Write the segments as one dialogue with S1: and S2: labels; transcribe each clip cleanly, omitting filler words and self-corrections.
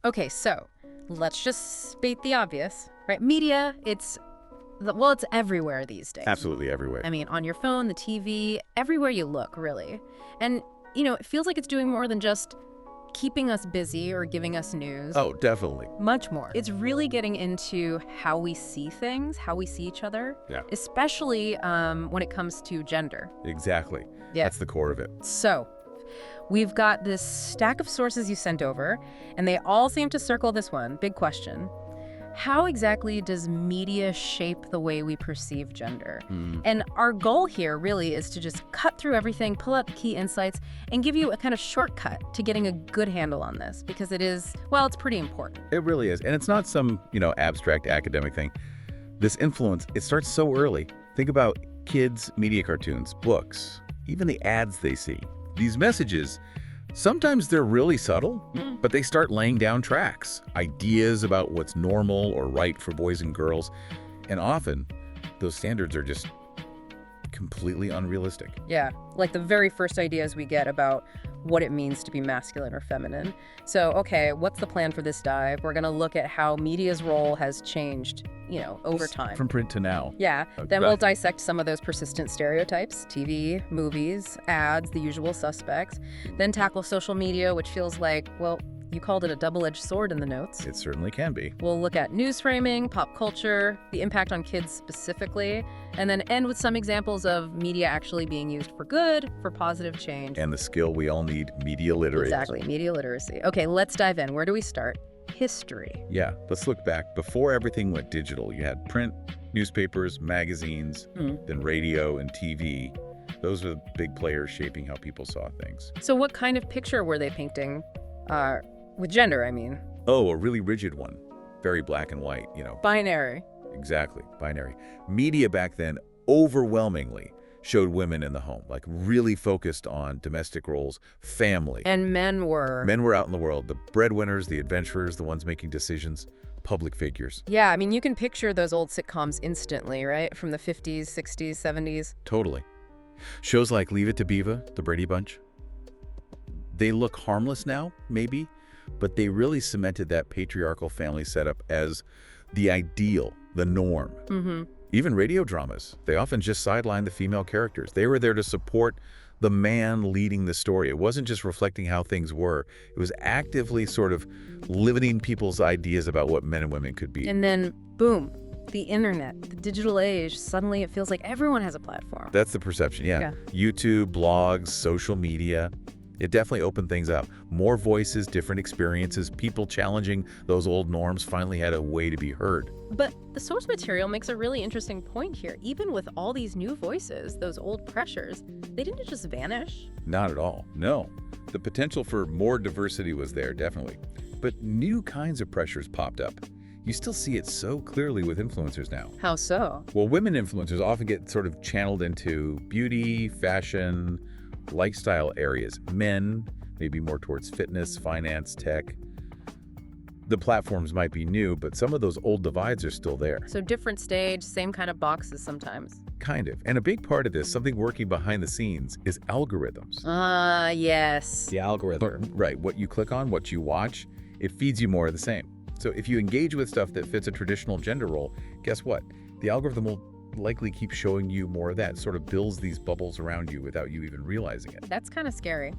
S1: Okay, so let's just state the obvious, right? Media, it's everywhere these days.
S2: Absolutely everywhere.
S1: I mean, on your phone, the TV, everywhere you look, really. And, it feels like it's doing more than just keeping us busy or giving us news.
S2: Oh, definitely.
S1: Much more. It's really getting into how we see things, how we see each other.
S2: Yeah.
S1: Especially when it comes to gender.
S2: Exactly.
S1: Yeah.
S2: That's the core of it.
S1: So, we've got this stack of sources you sent over, and they all seem to circle this one. Big question. How exactly does media shape the way we perceive gender? And our goal here really is to just cut through everything, pull out the key insights, and give you a kind of shortcut to getting a good handle on this, because it's pretty important.
S2: It really is. And it's not some, abstract academic thing. This influence, it starts so early. Think about kids' media cartoons, books, even the ads they see. These messages, sometimes they're really subtle, but they start laying down tracks, ideas about what's normal or right for boys and girls. And often, those standards are just completely unrealistic.
S1: Yeah, like the very first ideas we get about what it means to be masculine or feminine. So, okay, what's the plan for this dive? We're going to look at how media's role has changed, over time.
S2: From print to now.
S1: Yeah, then we'll dissect some of those persistent stereotypes, TV, movies, ads, the usual suspects. Then tackle social media, which feels like, you called it a double-edged sword in the notes.
S2: It certainly can be.
S1: We'll look at news framing, pop culture, the impact on kids specifically, and then end with some examples of media actually being used for good, for positive change.
S2: And the skill we all need, media literacy.
S1: Exactly, media literacy. Okay, let's dive in. Where do we start? History.
S2: Yeah, let's look back. Before everything went digital, you had print, newspapers, magazines, then radio and TV. Those were the big players shaping how people saw things.
S1: So what kind of picture were they painting? With gender, I mean.
S2: Oh, a really rigid one. Very black and white,
S1: Binary.
S2: Exactly, binary. Media back then overwhelmingly showed women in the home, like really focused on domestic roles, family.
S1: And men were?
S2: Men were out in the world, the breadwinners, the adventurers, the ones making decisions, public figures.
S1: Yeah, I mean, you can picture those old sitcoms instantly, right? From the 50s, 60s, 70s.
S2: Totally. Shows like Leave It to Beaver, The Brady Bunch. They look harmless now, maybe, but they really cemented that patriarchal family setup as the ideal, the norm. Even radio dramas, they often just sidelined the female characters. They were there to support the man leading the story. It wasn't just reflecting how things were. It was actively sort of limiting people's ideas about what men and women could be.
S1: And then, boom, the internet, the digital age, suddenly it feels like everyone has a platform.
S2: That's the perception, yeah. YouTube, blogs, social media. It definitely opened things up. More voices, different experiences, people challenging those old norms finally had a way to be heard.
S1: But the source material makes a really interesting point here. Even with all these new voices, those old pressures, they didn't just vanish.
S2: Not at all, no. The potential for more diversity was there, definitely. But new kinds of pressures popped up. You still see it so clearly with influencers now.
S1: How so?
S2: Well, women influencers often get sort of channeled into beauty, fashion, lifestyle areas. Men, maybe more towards fitness, finance, tech. The platforms might be new, but some of those old divides are still there.
S1: So different stage, same kind of boxes sometimes.
S2: Kind of. And a big part of this, something working behind the scenes, is algorithms.
S1: Yes.
S2: The algorithm. Right. What you click on, what you watch, it feeds you more of the same. So if you engage with stuff that fits a traditional gender role, guess what? The algorithm will likely keep showing you more of that. It sort of builds these bubbles around you without you even realizing it.
S1: That's kind of scary.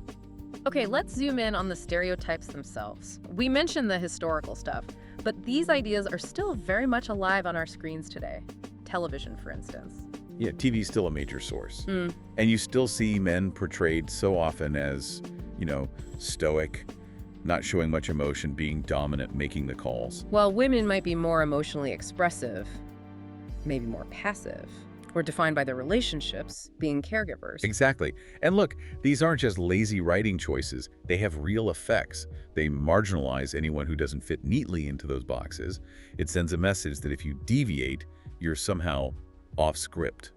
S1: Okay, let's zoom in on the stereotypes themselves. We mentioned the historical stuff, but these ideas are still very much alive on our screens today. Television, for instance.
S2: Yeah, TV is still a major source. And you still see men portrayed so often as, stoic, not showing much emotion, being dominant, making the calls.
S1: While women might be more emotionally expressive, maybe more passive, or defined by their relationships, being caregivers.
S2: Exactly. And look, these aren't just lazy writing choices. They have real effects. They marginalize anyone who doesn't fit neatly into those boxes. It sends a message that if you deviate, you're somehow off script.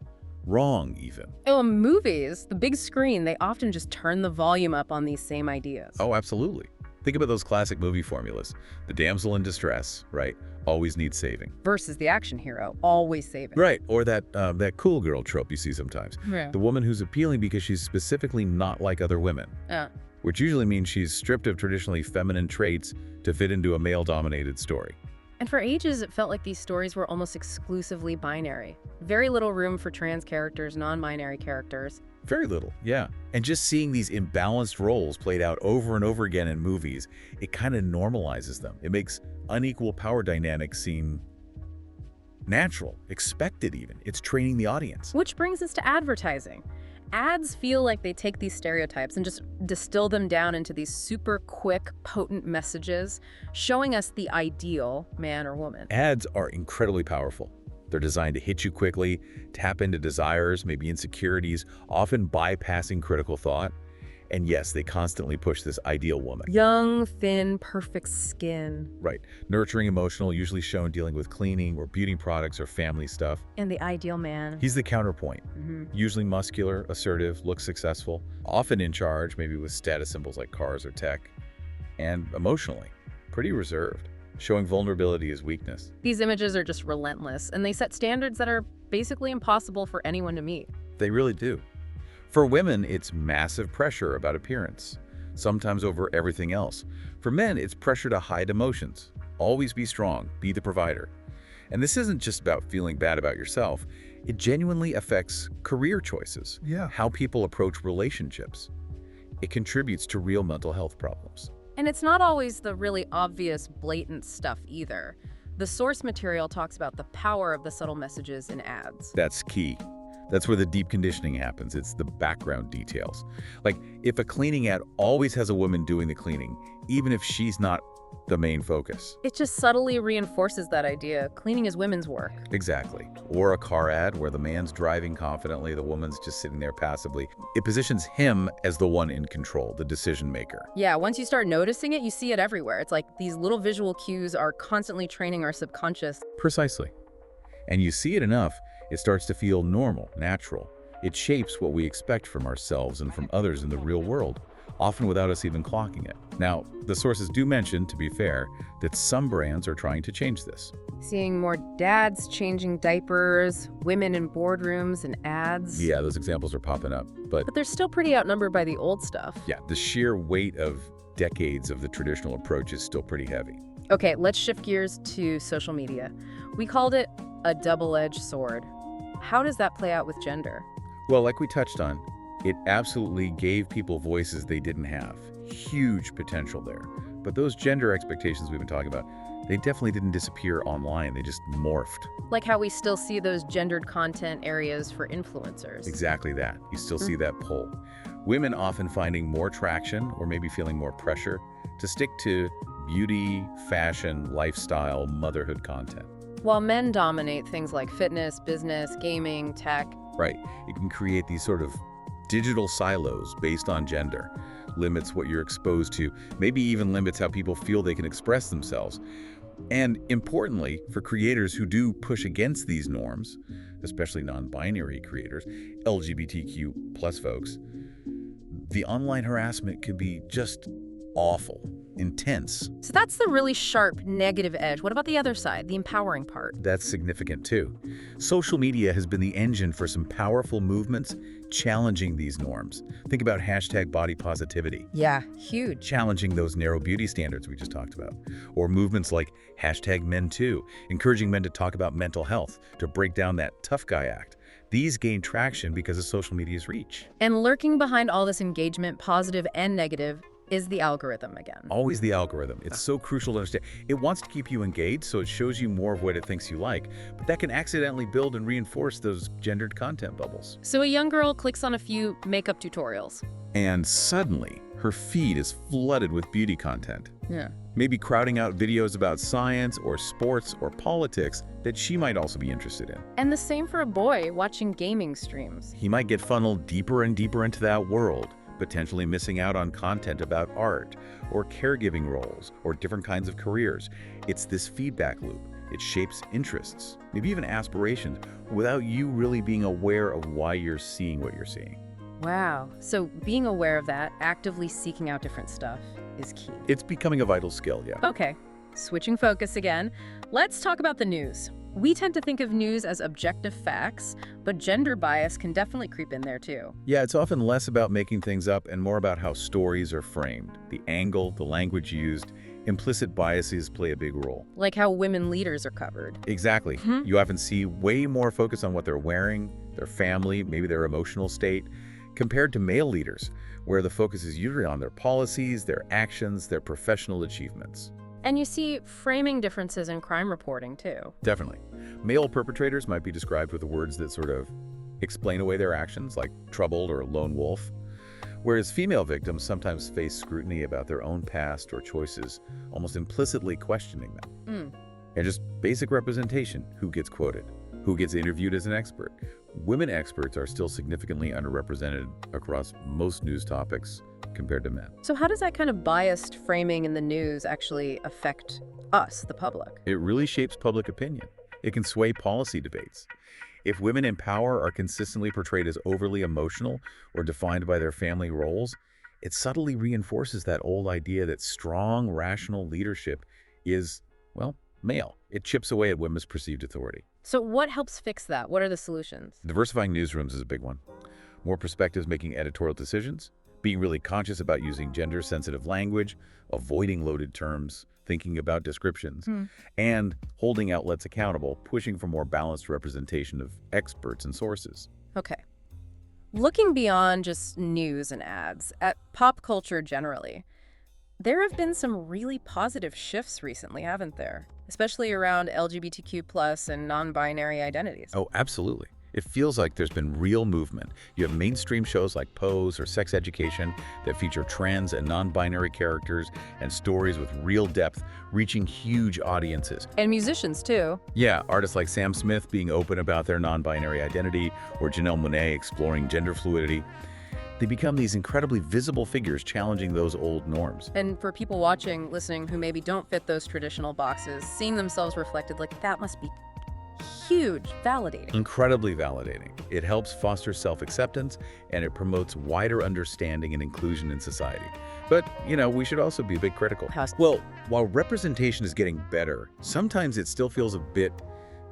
S2: Wrong, even.
S1: Oh, in movies, the big screen, they often just turn the volume up on these same ideas.
S2: Oh, absolutely. Think about those classic movie formulas. The damsel in distress, right? Always needs saving.
S1: Versus the action hero, always saving.
S2: Right, or that cool girl trope you see sometimes.
S1: Yeah.
S2: The woman who's appealing because she's specifically not like other women. which usually means she's stripped of traditionally feminine traits to fit into a male-dominated story.
S1: And for ages, it felt like these stories were almost exclusively binary. Very little room for trans characters, non-binary characters.
S2: Very little, yeah. And just seeing these imbalanced roles played out over and over again in movies, it kind of normalizes them. It makes unequal power dynamics seem natural, expected even. It's training the audience.
S1: Which brings us to advertising. Ads feel like they take these stereotypes and just distill them down into these super quick, potent messages, showing us the ideal man or woman.
S2: Ads are incredibly powerful. They're designed to hit you quickly, tap into desires, maybe insecurities, often bypassing critical thought. And yes, they constantly push this ideal woman.
S1: Young, thin, perfect skin.
S2: Right. Nurturing, emotional, usually shown dealing with cleaning or beauty products or family stuff.
S1: And the ideal man.
S2: He's the counterpoint. Usually muscular, assertive, looks successful, often in charge, maybe with status symbols like cars or tech. And emotionally, pretty reserved, showing vulnerability as weakness.
S1: These images are just relentless, and they set standards that are basically impossible for anyone to meet.
S2: They really do. For women, it's massive pressure about appearance, sometimes over everything else. For men, it's pressure to hide emotions, always be strong, be the provider. And this isn't just about feeling bad about yourself. It genuinely affects career choices, how people approach relationships. It contributes to real mental health problems.
S1: And it's not always the really obvious, blatant stuff either. The source material talks about the power of the subtle messages in ads.
S2: That's key. That's where the deep conditioning happens. It's the background details. Like, if a cleaning ad always has a woman doing the cleaning, even if she's not the main focus.
S1: It just subtly reinforces that idea. Cleaning is women's work.
S2: Exactly. Or a car ad where the man's driving confidently, the woman's just sitting there passively. It positions him as the one in control, the decision maker.
S1: Yeah, once you start noticing it, you see it everywhere. It's like these little visual cues are constantly training our subconscious.
S2: Precisely. And you see it enough, it starts to feel normal, natural. It shapes what we expect from ourselves and from others in the real world, often without us even clocking it. Now, the sources do mention, to be fair, that some brands are trying to change this.
S1: Seeing more dads changing diapers, women in boardrooms and ads.
S2: Yeah, those examples are popping up, but
S1: But they're still pretty outnumbered by the old stuff.
S2: yeah, the sheer weight of decades of the traditional approach is still pretty heavy.
S1: Okay, let's shift gears to social media. We called it a double-edged sword. How does that play out with gender?
S2: Well, like we touched on, it absolutely gave people voices they didn't have. Huge potential there. But those gender expectations we've been talking about, they definitely didn't disappear online. They just morphed.
S1: Like how we still see those gendered content areas for influencers.
S2: Exactly that. You still see that pull. Women often finding more traction or maybe feeling more pressure to stick to beauty, fashion, lifestyle, motherhood content.
S1: While men dominate things like fitness, business, gaming, tech.
S2: Right. It can create these sort of digital silos based on gender, limits what you're exposed to, maybe even limits how people feel they can express themselves. And importantly, for creators who do push against these norms, especially non-binary creators, LGBTQ plus folks, the online harassment can be just awful, intense.
S1: So that's the really sharp negative edge. What about the other side, the empowering part?
S2: That's significant too. Social media has been the engine for some powerful movements challenging these norms. Think about hashtag body positivity,
S1: Yeah, huge.
S2: challenging those narrow beauty standards we just talked about. Or movements like hashtag men too, encouraging men to talk about mental health, to break down that tough guy act. These gain traction because of social media's reach.
S1: And lurking behind all this engagement, positive and negative, is the algorithm again.
S2: Always the algorithm. It's so crucial to understand. It wants to keep you engaged, so it shows you more of what it thinks you like, but that can accidentally build and reinforce those gendered content bubbles.
S1: So a young girl clicks on a few makeup tutorials.
S2: And suddenly, her feed is flooded with beauty content.
S1: Yeah.
S2: Maybe crowding out videos about science or sports or politics that she might also be interested in.
S1: And the same for a boy watching gaming streams.
S2: He might get funneled deeper and deeper into that world, potentially missing out on content about art or caregiving roles or different kinds of careers. It's this feedback loop. It shapes interests, maybe even aspirations, without you really being aware of why you're seeing what you're seeing.
S1: Wow. So being aware of that, actively seeking out different stuff, is key.
S2: It's becoming a vital skill, yeah.
S1: Okay, switching focus again. Let's talk about the news. We tend to think of news as objective facts, but gender bias can definitely creep in there too.
S2: Yeah, it's often less about making things up and more about how stories are framed. The angle, the language used, implicit biases play a big role.
S1: Like how women leaders are covered.
S2: Exactly. You often see way more focus on what they're wearing, their family, maybe their emotional state, compared to male leaders, where the focus is usually on their policies, their actions, their professional achievements.
S1: And you see framing differences in crime reporting too.
S2: Definitely. Male perpetrators might be described with the words that sort of explain away their actions, like troubled or lone wolf, whereas female victims sometimes face scrutiny about their own past or choices, almost implicitly questioning them. And just basic representation, who gets quoted, who gets interviewed as an expert. Women experts are still significantly underrepresented across most news topics compared to men.
S1: So how does that kind of biased framing in the news actually affect us, the public?
S2: It really shapes public opinion. It can sway policy debates. If women in power are consistently portrayed as overly emotional or defined by their family roles, it subtly reinforces that old idea that strong, rational leadership is, well, male. It chips away at women's perceived authority.
S1: So what helps fix that? What are the solutions?
S2: Diversifying newsrooms is a big one. More perspectives making editorial decisions, being really conscious about using gender-sensitive language, avoiding loaded terms, thinking about descriptions, and holding outlets accountable, pushing for more balanced representation of experts and sources.
S1: Okay. Looking beyond just news and ads, at pop culture generally, there have been some really positive shifts recently, haven't there? Especially around LGBTQ+ and non-binary identities.
S2: Oh, absolutely. It feels like there's been real movement. You have mainstream shows like Pose or Sex Education that feature trans and non-binary characters and stories with real depth, reaching huge audiences.
S1: And musicians, too.
S2: Yeah, artists like Sam Smith being open about their non-binary identity, or Janelle Monáe exploring gender fluidity. They become these incredibly visible figures challenging those old norms.
S1: And for people watching, listening, who maybe don't fit those traditional boxes, seeing themselves reflected, like, that must be huge, validating.
S2: Incredibly validating. It helps foster self-acceptance, and it promotes wider understanding and inclusion in society. But, we should also be a bit critical. Well, while representation is getting better, sometimes it still feels a bit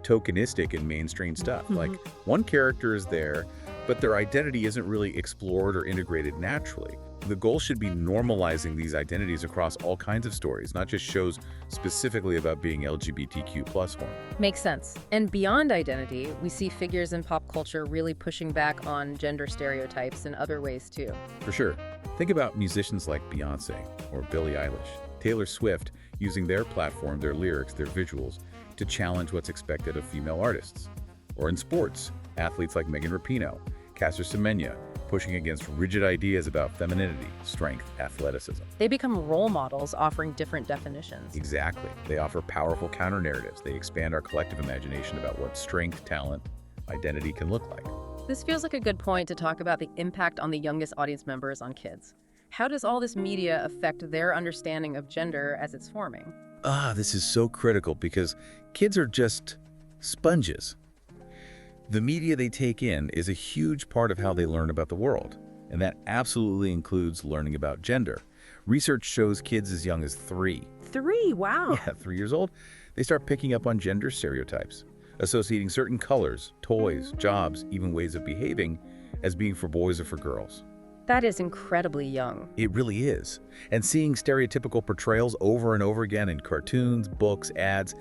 S2: tokenistic in mainstream stuff. Like, one character is there, but their identity isn't really explored or integrated naturally. The goal should be normalizing these identities across all kinds of stories, not just shows specifically about being LGBTQ+ form.
S1: Makes sense. And beyond identity, we see figures in pop culture really pushing back on gender stereotypes in other ways too.
S2: For sure. Think about musicians like Beyoncé or Billie Eilish, Taylor Swift using their platform, their lyrics, their visuals to challenge what's expected of female artists. Or in sports, athletes like Megan Rapinoe, Caster Semenya, pushing against rigid ideas about femininity, strength, athleticism.
S1: They become role models offering different definitions.
S2: Exactly. They offer powerful counter-narratives. They expand our collective imagination about what strength, talent, identity can look like.
S1: This feels like a good point to talk about the impact on the youngest audience members on kids. How does all this media affect their understanding of gender as it's forming?
S2: This is so critical because kids are just sponges. The media they take in is a huge part of how they learn about the world, and that absolutely includes learning about gender. Research shows kids as young as 3.
S1: 3? Wow.
S2: Yeah, 3 years old, they start picking up on gender stereotypes, associating certain colors, toys, jobs, even ways of behaving as being for boys or for girls.
S1: That is incredibly young.
S2: It really is. And seeing stereotypical portrayals over and over again in cartoons, books, ads,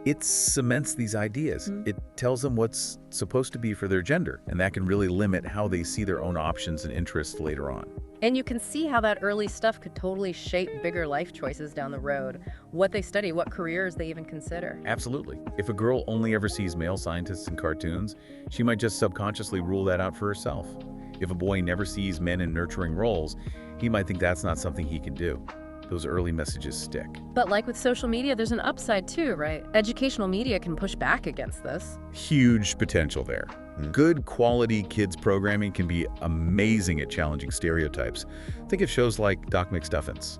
S2: it cements these ideas. It tells them what's supposed to be for their gender, and that can really limit how they see their own options and interests later on.
S1: And you can see how that early stuff could totally shape bigger life choices down the road, what they study, what careers they even consider.
S2: Absolutely. If a girl only ever sees male scientists in cartoons, she might just subconsciously rule that out for herself. If a boy never sees men in nurturing roles, he might think that's not something he can do. Those early messages stick.
S1: But like with social media, there's an upside too, right? Educational media can push back against this.
S2: Huge potential there. Good quality kids programming can be amazing at challenging stereotypes. Think of shows like Doc McStuffins,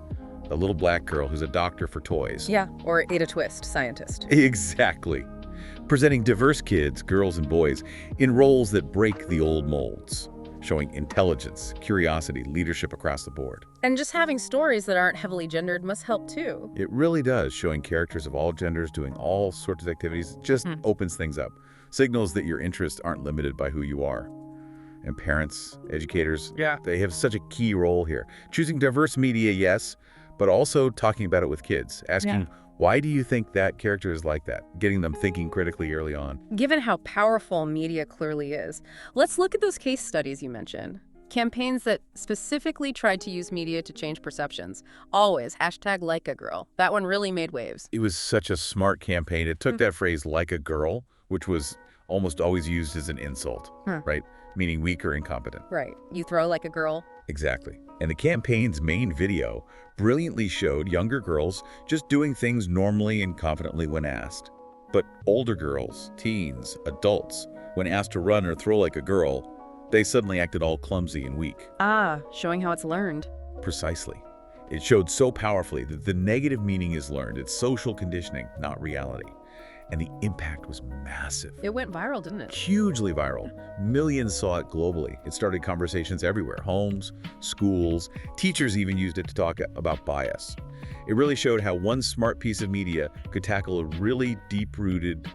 S2: the little black girl who's a doctor for toys.
S1: Yeah, or Ada Twist, scientist.
S2: Exactly. Presenting diverse kids, girls and boys, in roles that break the old molds. showing intelligence, curiosity, leadership across the board.
S1: And just having stories that aren't heavily gendered must help too.
S2: It really does, showing characters of all genders doing all sorts of activities just opens things up. Signals that your interests aren't limited by who you are. And parents, educators, they have such a key role here. Choosing diverse media, yes, but also talking about it with kids, asking, why do you think that character is like that? Getting them thinking critically early on.
S1: Given how powerful media clearly is, let's look at those case studies you mentioned. Campaigns that specifically tried to use media to change perceptions. Always, #LikeAGirl. That one really made waves.
S2: It was such a smart campaign. It took that phrase, like a girl, which was almost always used as an insult, right? Meaning weak or incompetent.
S1: Right. You throw like a girl.
S2: Exactly. And the campaign's main video brilliantly showed younger girls just doing things normally and confidently when asked. But older girls, teens, adults, when asked to run or throw like a girl, they suddenly acted all clumsy and weak.
S1: Ah, showing how it's learned.
S2: Precisely. It showed so powerfully that the negative meaning is learned. It's social conditioning, not reality. And the impact was massive.
S1: It went viral, didn't it?
S2: Hugely viral. Millions saw it globally. It started conversations everywhere, homes, schools. Teachers even used it to talk about bias. It really showed how one smart piece of media could tackle a really deep-rooted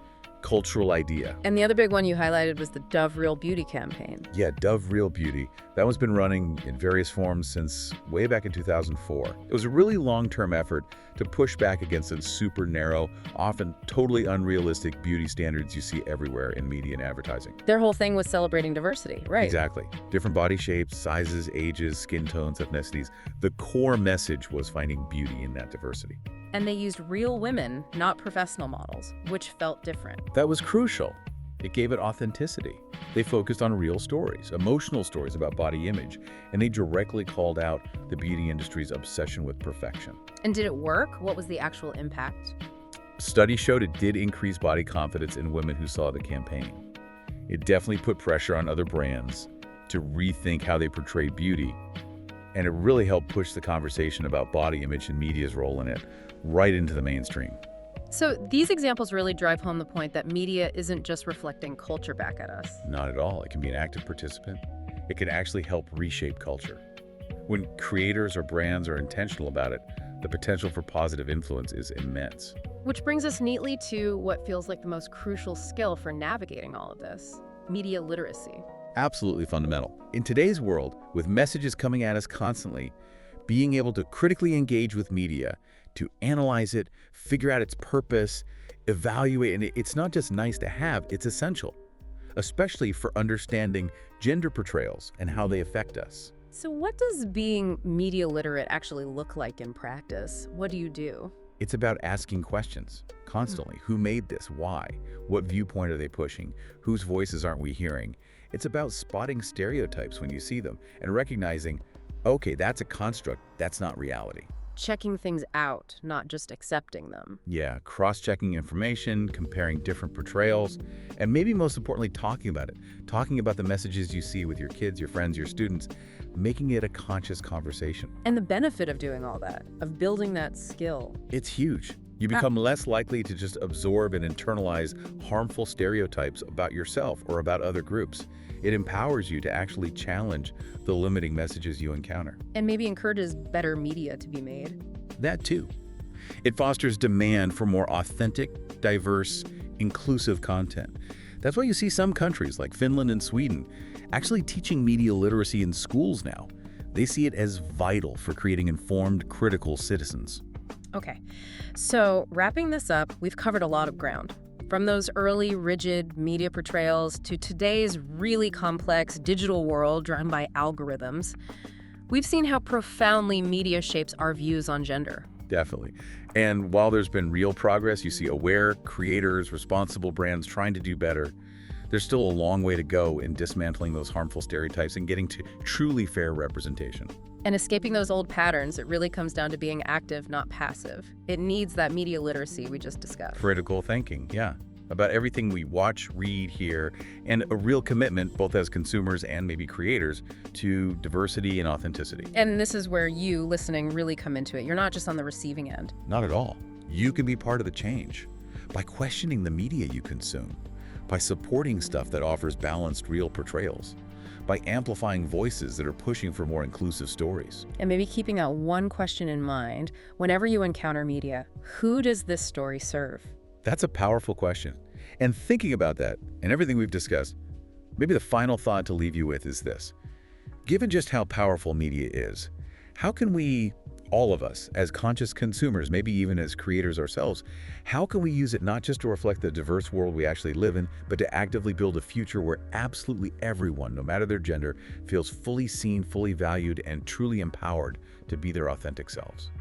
S2: cultural idea.
S1: And the other big one you highlighted was the Dove Real Beauty campaign.
S2: Yeah, Dove Real Beauty. That one's been running in various forms since way back in 2004. It was a really long-term effort to push back against the super narrow, often totally unrealistic beauty standards you see everywhere in media and advertising.
S1: Their whole thing was celebrating diversity, right?
S2: Exactly. Different body shapes, sizes, ages, skin tones, ethnicities. The core message was finding beauty in that diversity.
S1: And they used real women, not professional models, which felt different.
S2: That was crucial. It gave it authenticity. They focused on real stories, emotional stories about body image, and they directly called out the beauty industry's obsession with perfection.
S1: And did it work? What was the actual impact?
S2: Studies showed it did increase body confidence in women who saw the campaign. It definitely put pressure on other brands to rethink how they portray beauty, and it really helped push the conversation about body image and media's role in it right into the mainstream.
S1: So these examples really drive home the point that media isn't just reflecting culture back at us.
S2: Not at all. It can be an active participant. It can actually help reshape culture. When creators or brands are intentional about it, the potential for positive influence is immense.
S1: Which brings us neatly to what feels like the most crucial skill for navigating all of this: media literacy.
S2: Absolutely fundamental. In today's world, with messages coming at us constantly, being able to critically engage with media, to analyze it, figure out its purpose, evaluate, and it's not just nice to have, it's essential, especially for understanding gender portrayals and how they affect us.
S1: So what does being media literate actually look like in practice? What do you do?
S2: It's about asking questions constantly. Who made this? Why? What viewpoint are they pushing? Whose voices aren't we hearing? It's about spotting stereotypes when you see them and recognizing, okay, that's a construct, that's not reality.
S1: Checking things out, not just accepting them.
S2: Yeah, cross-checking information, comparing different portrayals, and maybe most importantly, talking about it. Talking about the messages you see with your kids, your friends, your students, making it a conscious conversation.
S1: And the benefit of doing all that, of building that skill.
S2: It's huge. You become less likely to just absorb and internalize harmful stereotypes about yourself or about other groups. It empowers you to actually challenge the limiting messages you encounter.
S1: And maybe encourages better media to be made.
S2: That too. It fosters demand for more authentic, diverse, inclusive content. That's why you see some countries like Finland and Sweden actually teaching media literacy in schools now. They see it as vital for creating informed, critical citizens.
S1: Okay, so wrapping this up, we've covered a lot of ground. From those early, rigid media portrayals to today's really complex digital world driven by algorithms, we've seen how profoundly media shapes our views on gender.
S2: Definitely. And while there's been real progress, you see aware creators, responsible brands trying to do better. There's still a long way to go in dismantling those harmful stereotypes and getting to truly fair representation.
S1: And escaping those old patterns, it really comes down to being active, not passive. It needs that media literacy we just discussed.
S2: Critical thinking, yeah. About everything we watch, read, hear, and a real commitment, both as consumers and maybe creators, to diversity and authenticity.
S1: And this is where you, listening, really come into it. You're not just on the receiving end.
S2: Not at all. You can be part of the change by questioning the media you consume, by supporting stuff that offers balanced, real portrayals, by amplifying voices that are pushing for more inclusive stories.
S1: And maybe keeping that one question in mind whenever you encounter media: who does this story serve?
S2: That's a powerful question. And thinking about that and everything we've discussed, maybe the final thought to leave you with is this. Given just how powerful media is, how can we, all of us, as conscious consumers, maybe even as creators ourselves, how can we use it not just to reflect the diverse world we actually live in, but to actively build a future where absolutely everyone, no matter their gender, feels fully seen, fully valued, and truly empowered to be their authentic selves?